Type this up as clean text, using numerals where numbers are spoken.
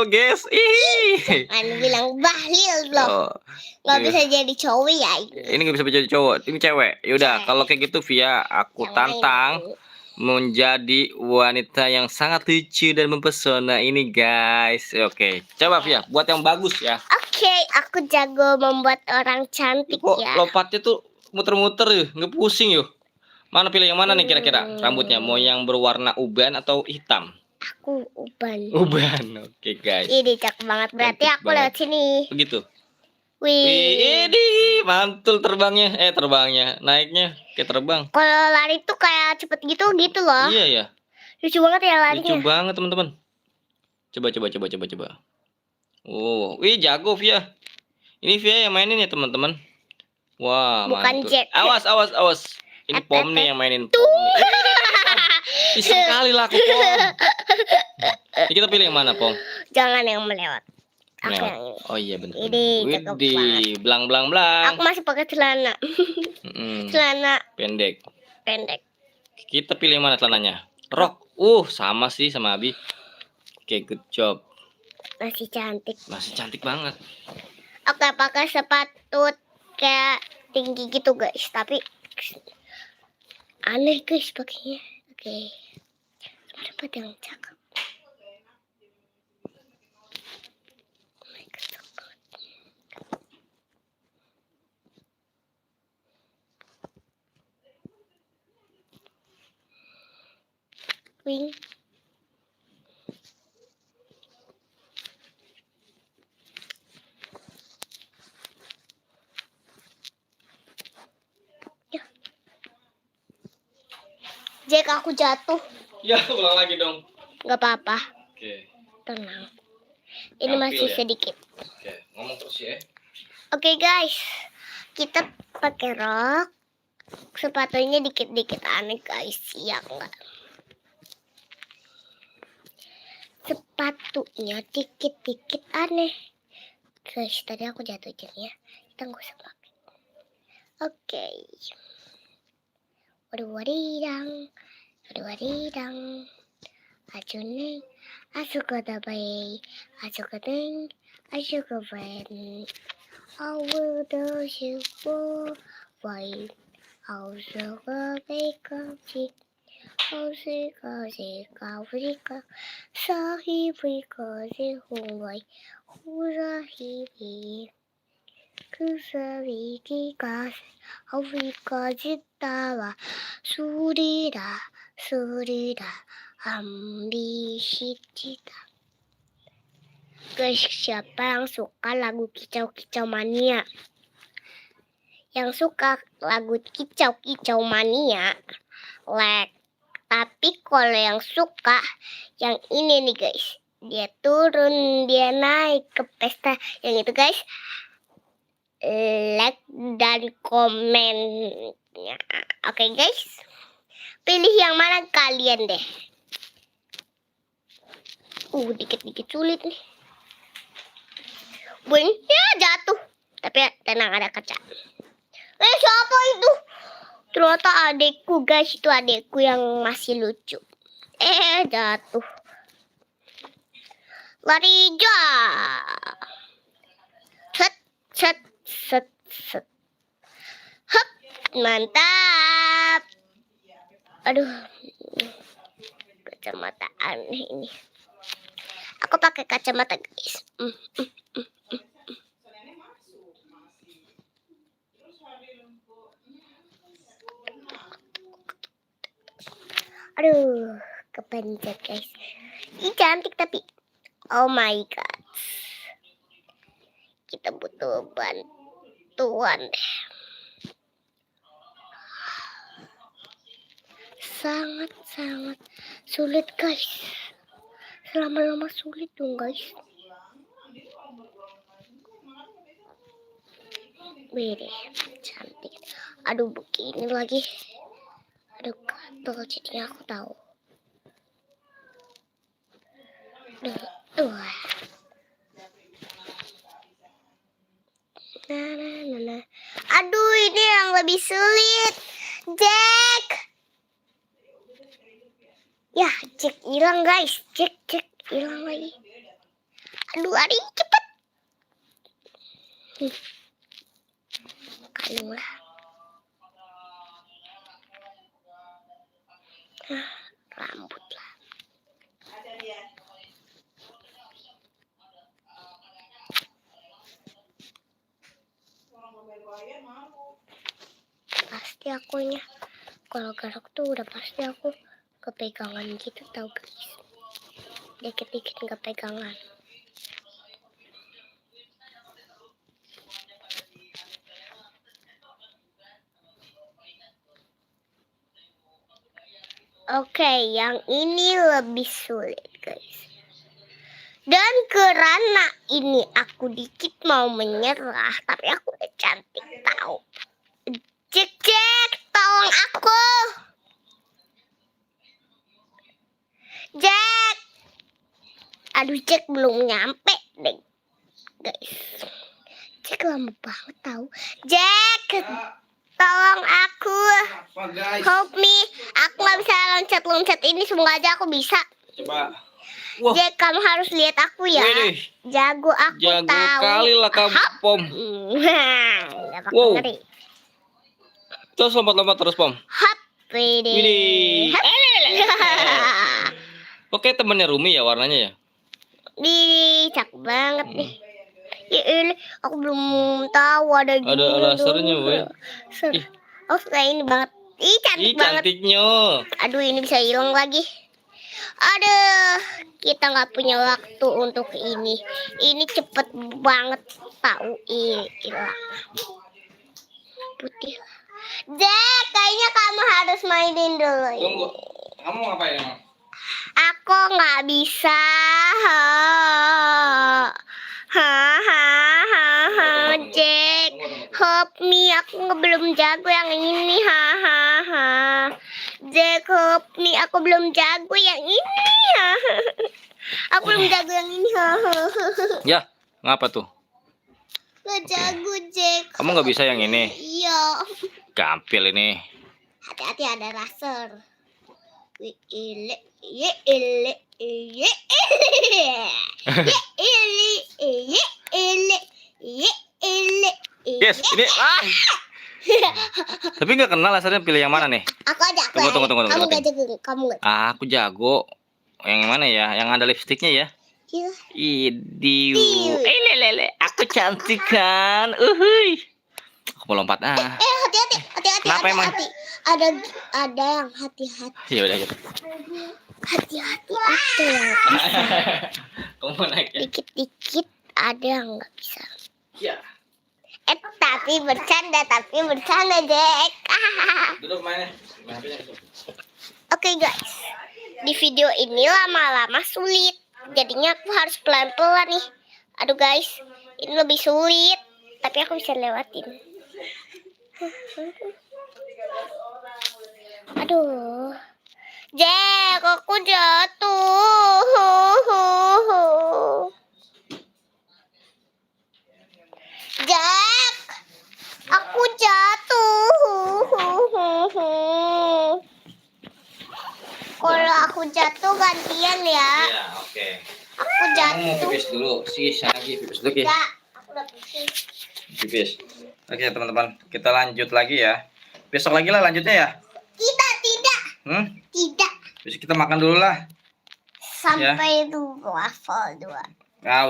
guys. Ih. Jangan bilang bahlil loh. Oh, Nggak iya. bisa jadi cowok ya. Ini nggak bisa jadi cowok, ini cewek. Yaudah, Cewek. kalau kayak gitu Via, aku Yang tantang lain. menjadi wanita yang sangat lucu dan mempesona ini guys. Oke, coba Via, buat yang bagus ya. Oke, aku jago membuat orang cantik Kok ya. lompatnya tuh muter-muter yuk, nggak pusing yuk. Mana pilih yang mana nih kira-kira? Rambutnya mau yang berwarna uban atau hitam? Aku uban. Uban, oke guys. Ini cakep banget. Berarti Cantik aku banget. lewat sini. Begitu. Wih. Ini mantul terbangnya. Terbangnya, naiknya kayak terbang. Kalau lari tuh kayak cepet gitu loh. Iya ya. Lucu banget ya larinya. Lucu banget teman-teman. Coba. Oh, wih jago Via. Ini Via yang mainin ya teman-teman. Wah, Bukan mantul. Jack. Awas. Ini Pom nih yang mainin. Tuh. Bisa kali lah aku Pom. Ini kita pilih yang mana Pom? Jangan yang melewat. Aku Melewat. yang ini. Oh iya benar. Ini cakep banget. Widih, blang. Aku masih pakai celana. Celana Pendek. Kita Pilih yang mana celananya? Rok. Sama sih sama Abi. Oke, good job. Masih cantik banget. Oke, pakai sepatu kayak tinggi gitu guys, tapi aneh guys pakainya. Oke, dapat yang cakep. Wing. Jack, aku jatuh. Ya, ulang lagi dong. Gak apa-apa. Oke. Tenang. Ini masih ya? sedikit. Oke, ngomong terus ya. Oke guys, kita pakai rok. Sepatunya dikit-dikit aneh guys, ya enggak? Sepatunya dikit-dikit aneh. Guys, tadi aku jatuh jadinya. Kita nggak usah pakai. Oke. Waduh-wadidang. Ajune, asukodabai, asukoteng, asukoben. Awudoshiko, wai, ausukobekasi. Ausika, sahibikasi, huwai, hurahibi. Kusabiki Awikajitawa surida ambisitita. Guys, siapa yang suka lagu Kicau-Kicau Mania? Yang suka lagu Kicau-Kicau Mania, like. Tapi kalau yang suka yang ini nih guys, dia turun, dia naik ke pesta yang itu guys, like dan komennya. Oke guys, pilih yang mana kalian deh. Dikit-dikit sulit nih. Boing, ya jatuh. Tapi tenang, ada kaca. Siapa itu? Ternyata adekku guys, itu adekku yang masih lucu. Jatuh. Lari ja. Set. Hup, mantap. Aduh, kacamata aneh ini. Aku pakai kacamata guys. Aduh, kepencet guys. Ini cantik tapi, oh my god, kita butuh bantuan. Sangat sulit guys. Lama-lama sulit dong guys. Wih, cantik. Aduh, begini lagi. Aduh, gatel jadinya aku tahu. Aduh, ini yang lebih sulit. Jack. Ya, Jack hilang guys. Jack hilang lagi. Aduh, Ari cepet. Kalung lah. Rambut lah. Pasti akunya. Kalau gerak tuh udah pasti aku kepegangan gitu tau guys. Dikit-dikit nggak pegangan. Oke, yang ini lebih sulit guys. Dan karena ini aku dikit mau menyerah, tapi aku udah cantik tahu. Cek, tolong aku. Jack. Aduh, Jack belum nyampe deh guys. Jack lama banget tahu. Jack, tolong aku. Help me. Aku nggak bisa loncat-loncat ini. Semoga aja aku bisa. Coba. Wah. Jack, kamu harus lihat aku ya. Widih. Jago aku Jago tahu. kali lah kamu, Pom. Nggak pakai Wow. ngeri. Terus lompat-lompat terus, Pom. Hop, widih. Widih. Hop. Oke, temennya Rumi ya warnanya ya. Nih, cakep banget nih. Ya ini aku belum tahu ada gini. Ada lasernya, dong. Boy. Ih. Oh, kayak ini banget. Ih, cantik Ih, banget. cantiknya. Aduh, ini bisa hilang lagi. Aduh, kita nggak punya waktu untuk ini. Ini cepet banget tahu hilang. Putih. Jack, kayaknya kamu harus mainin dulu. Tunggu. Kamu ngapain emang? Aku nggak bisa. Jack, help me. Aku belum jago yang ini. Jack, help me. Aku belum jago yang ini. Aku belum jago yang ini. Ya, ngapa tuh? Gak jago, Jack. Kamu nggak bisa yang ini? Iya. Gampil ini. Hati-hati ada laser. Yes, ini. Ah. Tapi nggak kenal lasernya, pilih yang mana nih? Aku aja. Tunggu. Kamu gak jago. Kamu gak. Ah, aku jago. Yang mana ya? Yang ada lipstiknya ya? Iya. Idiu. Lele, aku cantik kan? Uhuy. Aku mau lompat. Hati-hati. Kenapa emang? Ada yang hati-hati. Ya udah gitu. Hati-hati ada yang Kamu mau naik ya? dikit-dikit ada yang nggak bisa. Ya. Tapi bercanda Jack. Duduk mainnya. Oke guys, di video ini lama-lama sulit. Jadinya aku harus pelan-pelan nih. Aduh guys, ini lebih sulit. Tapi aku bisa lewatin. Aduh. Jack, aku jatuh. Jack, aku jatuh. Kalau aku jatuh gantian ya. Iya, oke. Aku Kamu mau jatuh. pipis dulu. Sisa lagi pipis dulu ya. Enggak, aku udah pipis. Pipis. Oke, teman-teman. Kita lanjut lagi ya. Besok lagi lah lanjutnya ya. Tidak. Besok kita makan dulu lah. Sampai dulu level 2. Nah,